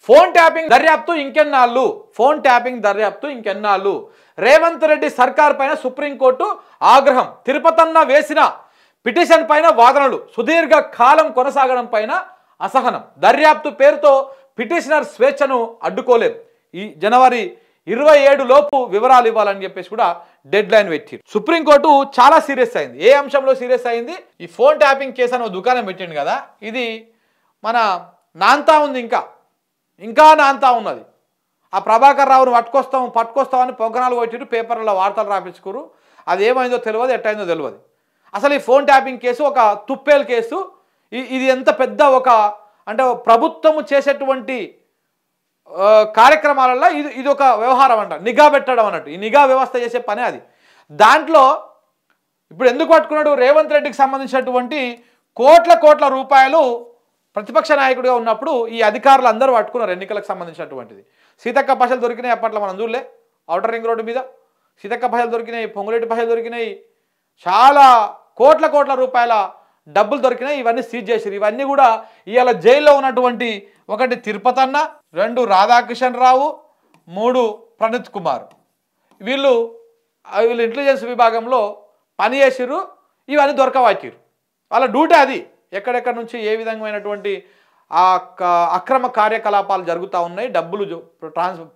Phone tapping దర్యాప్తు ఇంకెన్నాళ్ళు? Phone tapping దర్యాప్తు ఇంకెన్నాళ్ళు? రేవంత్ రెడ్డి సర్కార్ పైన సుప్రీంకోర్టు ఆగ్రహం. తిరుపతన్న వేసిన పిటిషన్ పైన వాదనలు. సుదీర్ఘ కాలం కొనసాగడం పైన అసహనం. దర్యాప్తు పేరుతో పిటిషనర్ స్వేచ్ఛను అడ్డుకోలేం. ఈ జనవరి 27 లోపు వివరాలు ఇవ్వాలని చెప్పేసి కూడా డెడ్ లైన్ పెట్టారు. సుప్రీంకోర్టు చాలా సీరియస్ అయింది. ఏ అంశంలో సీరియస్ అయింది? ఈ ఫోన్ ట్యాపింగ్ కేసు అని దుకాణం పెట్టిండు కదా, ఇది మన నాంతా ఉంది, ఇంకా నాంతా ఉన్నది. ఆ ప్రభాకర్ రావును పట్టుకొస్తామని పొంగనాలు కొట్టిరు, పేపర్లలో వార్తలు రాపించుకోరు. అది ఏమైందో తెలియదు, ఎట్టయిందో తెలియదు. అసలు ఈ ఫోన్ ట్యాపింగ్ కేసు ఒక తుప్పేలు కేసు. ఇది ఎంత పెద్ద అంటే ప్రభుత్వము చేసేటువంటి కార్యక్రమాలలో ఇది ఒక వ్యవహారం అంట, నిఘా పెట్టడం అన్నట్టు. ఈ నిఘా వ్యవస్థ చేసే పనే అది. దాంట్లో ఇప్పుడు ఎందుకు పట్టుకున్నాడు? రేవంత్ రెడ్డికి సంబంధించినటువంటి కోట్ల రూపాయలు ప్రతిపక్ష నాయకుడిగా ఉన్నప్పుడు ఈ అధికారులు అందరూ పట్టుకున్నారు. ఎన్నికలకు సంబంధించినటువంటిది. సీతక్క పైసలు దొరికినాయి అప్పట్లో, మనం చూడలే? ఔటర్ రింగ్ రోడ్డు మీద సీతక్క పైసలు దొరికినాయి, పొంగులేటి పైసలు దొరికినాయి, చాలా కోట్ల రూపాయల డబ్బులు దొరికినాయి. ఇవన్నీ సీజ్ చేశారు. ఇవన్నీ కూడా ఇవాళ జైల్లో ఉన్నటువంటి 1 తిరుపతన్న, 2 రాధాకిషన్ రావు, 3 ప్రణీత్ కుమార్, వీళ్ళు ఇంటెలిజెన్స్ విభాగంలో పని చేసిర్రు. ఇవన్నీ దొరకవాచారు. వాళ్ళ డ్యూటీ అది. ఎక్కడెక్కడ నుంచి ఏ విధమైనటువంటి అక్రమ కార్యకలాపాలు జరుగుతూ ఉన్నాయి, డబ్బులు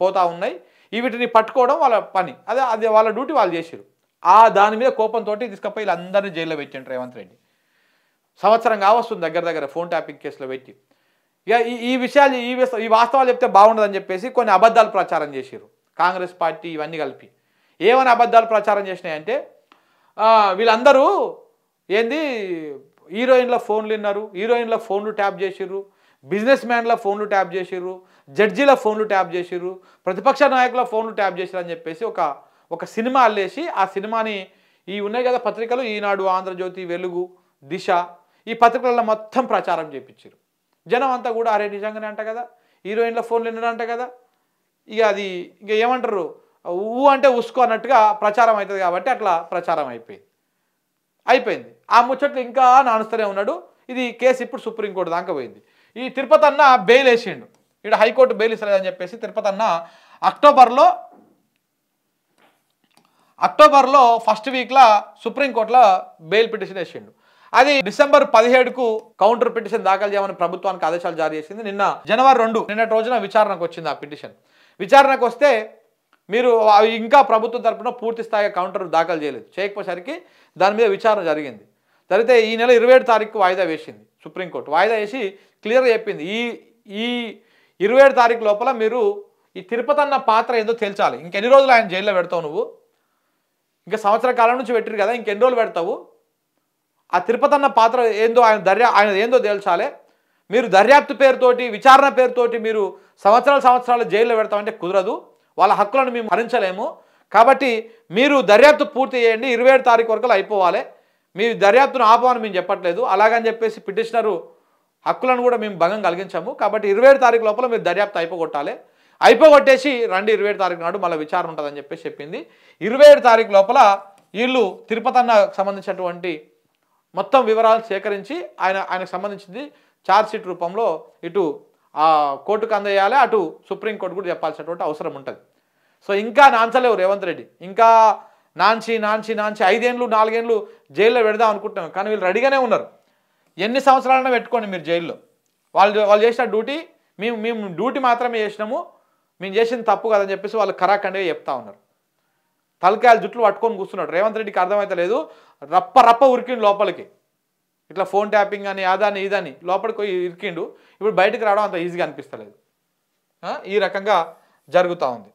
పోతూ ఉన్నాయి, వీటిని పట్టుకోవడం వాళ్ళ పని. అది వాళ్ళ డ్యూటీ వాళ్ళు చేసిరు. దాని మీద కోపంతో తీసుకపోయి వీళ్ళందరినీ జైల్లో పెట్టిండు రేవంత్ రెడ్డి. సంవత్సరం కావస్తుంది దగ్గర ఫోన్ ట్యాపింగ్ కేసులో పెట్టి. ఇక ఈ విషయాలు ఈ వాస్తవాలు చెప్తే బాగుండదని చెప్పేసి కొన్ని అబద్ధాలు ప్రచారం చేసిరు కాంగ్రెస్ పార్టీ. ఇవన్నీ కలిపి ఏమని అబద్ధాలు ప్రచారం చేసినాయంటే, వీళ్ళందరూ ఏంది హీరోయిన్ల ఫోన్లు విన్నారు, హీరోయిన్ల ఫోన్లు ట్యాప్ చేసిర్రు, బిజినెస్ మ్యాన్ల ఫోన్లు ట్యాప్ చేసిర్రు, జడ్జీల ఫోన్లు ట్యాప్ చేసిర్రు, ప్రతిపక్ష నాయకుల ఫోన్లు ట్యాప్ చేసిర్రు అని చెప్పేసి ఒక సినిమా అల్లేసి ఆ సినిమాని ఉన్నాయి కదా పత్రికలు, ఈనాడు, ఆంధ్రజ్యోతి, వెలుగు, దిశ, ఈ పత్రికలలో మొత్తం ప్రచారం చేయించారు. జనం అంతా కూడా అరే నిజంగానే అంట కదా, హీరోయిన్ల ఫోన్లు విన్నారంట కదా, అది ఏమంటారు, అంటే ఉసుకో అన్నట్టుగా ప్రచారం అవుతుంది. కాబట్టి అట్లా ప్రచారం అయిపోయింది. ఆ ముచ్చట్లు ఇంకా నానుస్తూనే ఉన్నాడు. ఇది కేసు ఇప్పుడు సుప్రీంకోర్టు దాకా పోయింది. ఈ తిరుపతి అన్న బెయిల్ వేసిండు. ఇక్కడ హైకోర్టు బెయిల్ ఇస్తలేదని చెప్పేసి తిరుపతి అన్న అక్టోబర్లో ఫస్ట్ వీక్లో సుప్రీంకోర్టులో బెయిల్ పిటిషన్ వేసిండు. అది డిసెంబర్ 17కు కౌంటర్ పిటిషన్ దాఖలు చేయమని ప్రభుత్వానికి ఆదేశాలు జారీ చేసింది. నిన్న జనవరి 2 నిన్నటి రోజున విచారణకు వచ్చింది. ఆ పిటిషన్ విచారణకు వస్తే మీరు ఇంకా ప్రభుత్వం తరపున పూర్తి స్థాయిగా కౌంటర్ దాఖలు చేయకపోయేసరికి దాని మీద విచారణ జరిగితే ఈ నెల 27 తారీఖు వాయిదా వేసింది సుప్రీంకోర్టు. వాయిదా వేసి క్లియర్గా చెప్పింది, ఈ 27 తారీఖు లోపల మీరు ఈ తిరుపతి అన్న పాత్ర ఏదో తేల్చాలి. ఇంకెన్ని రోజులు ఆయన జైల్లో పెడతావు నువ్వు? ఇంకా సంవత్సర కాలం నుంచి పెట్టిరు కదా, ఇంకెన్ని రోజులు పెడతావు? ఆ తిరుపతి అన్న పాత్ర ఏందో ఆయన ఏందో తేల్చాలి. మీరు దర్యాప్తు పేరుతోటి, విచారణ పేరుతోటి మీరు సంవత్సరాలు జైల్లో పెడతామంటే కుదరదు. వాళ్ళ హక్కులను మేము హరించలేము. కాబట్టి మీరు దర్యాప్తు పూర్తి చేయండి, 27 తారీఖు వరకు అయిపోవాలి. మీ దర్యాప్తును ఆపమని మేము చెప్పట్లేదు. అలాగని చెప్పేసి పిటిషనరు హక్కులను కూడా మేము భంగం కలిగించాము. కాబట్టి 27 తారీఖు లోపల మీరు దర్యాప్తు అయిపోగొట్టేసి రండి, 27 తారీఖు నాడు మళ్ళీ విచారణ ఉంటుందని చెప్పేసి చెప్పింది. 27 తారీఖు లోపల వీళ్ళు తిరుపతి అన్నకు సంబంధించినటువంటి మొత్తం వివరాలు సేకరించి ఆయనకు సంబంధించింది ఛార్జ్షీట్ రూపంలో ఇటు కోర్టుకు అందజేయాలి, అటు సుప్రీంకోర్టు కూడా చెప్పాల్సినటువంటి అవసరం ఉంటుంది. సో ఇంకా నాంచలేవు రేవంత్ రెడ్డి. ఇంకా నాంచి 5 ఏళ్ళు 4 ఏళ్ళు జైల్లో పెడదాం అనుకుంటున్నాం. కానీ వీళ్ళు రెడీగానే ఉన్నారు. ఎన్ని సంవత్సరాలైనా పెట్టుకోండి మీరు జైల్లో. వాళ్ళు చేసిన డ్యూటీ మేము డ్యూటీ మాత్రమే చేసినాము, మేము చేసింది తప్పు కదని చెప్పేసి వాళ్ళు కరాఖండిగా చెప్తా ఉన్నారు. తలకాయలు జుట్లు పట్టుకొని కూర్చున్నాడు. రేవంత్ రెడ్డికి అర్థమైతే లేదు. రప్ప ఉరికిండు లోపలికి. ఇట్లా ఫోన్ ట్యాపింగ్ అని అదని ఇదని లోపలికి పోయి ఇరికిండు. ఇప్పుడు బయటకు రావడం అంత ఈజీగా అనిపిస్తలేదు. ఈ రకంగా జరుగుతూ ఉంది.